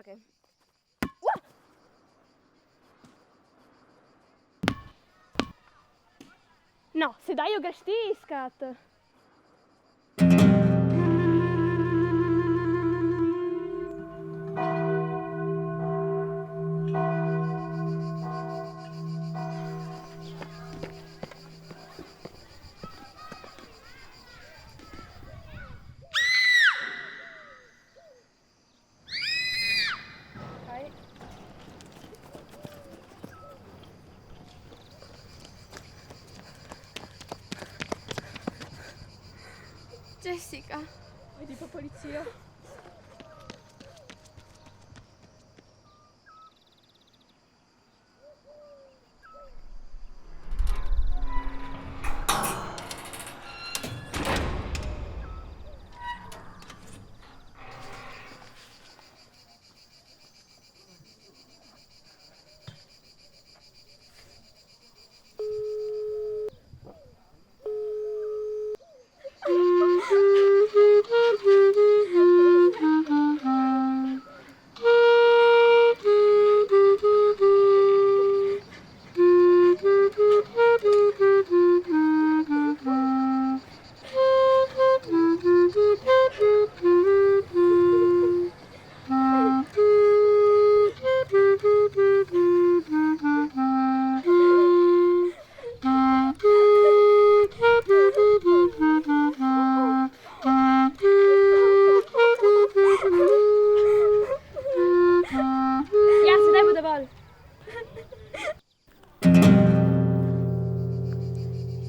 Okej. No, sedaj jo greš ti iskat. Jessica. Vedi pa policijo.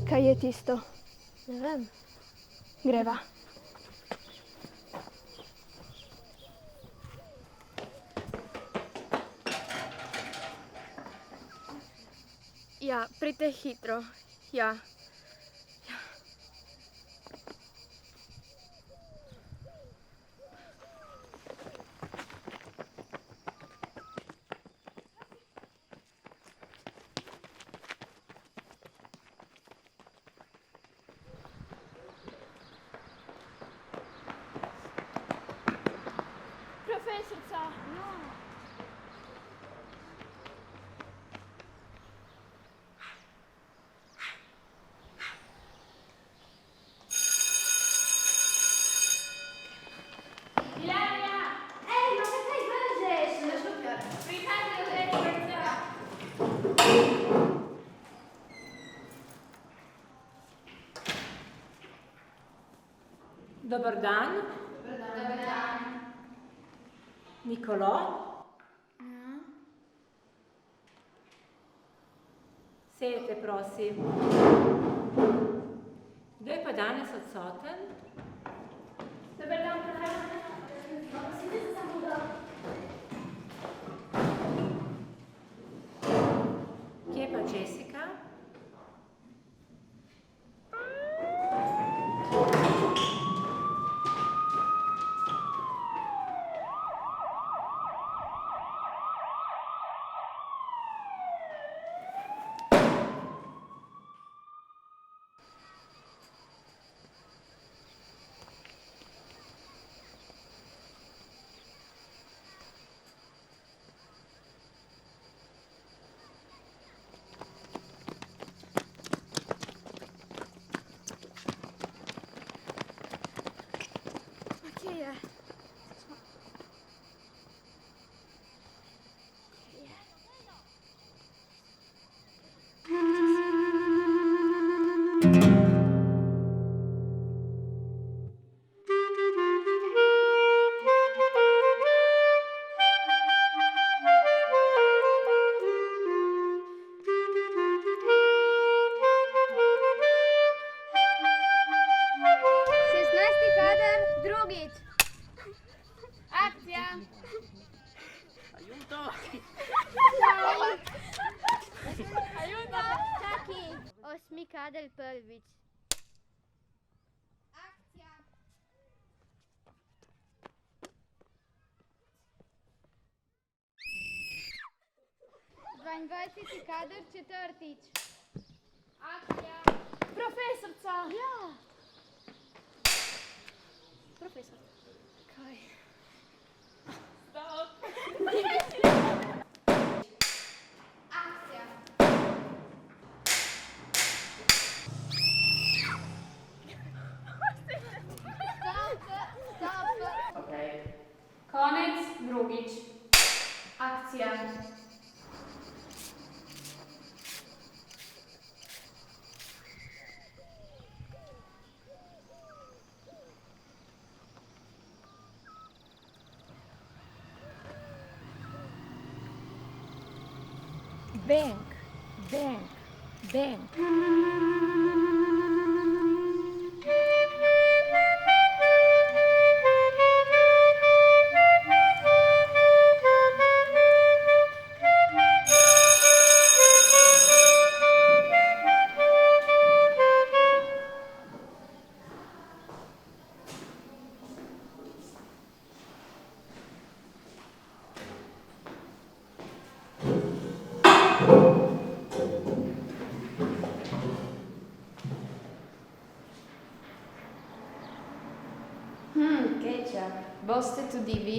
Kaj je tisto? Ne vem. Greva. Ja, pridite hitro. Ja. Profesorica. Dober dan. Dober dan. Nikolo. Ja. Sedite, prosim. Kdo je pa danes odsoten? Dober dan, Kje pa Jessica? Kje je? Drugič. Akcija. Ajuto. Ajuto. Čaki. Osmi kader prvič. Akcija. 22. kader četrtič. Akcija. Profesorica. Ja. Profesor. Kaj? Stop. Koniec, drugič. Akcija. Benk, benk, benk. Kečap, boste tudi vi?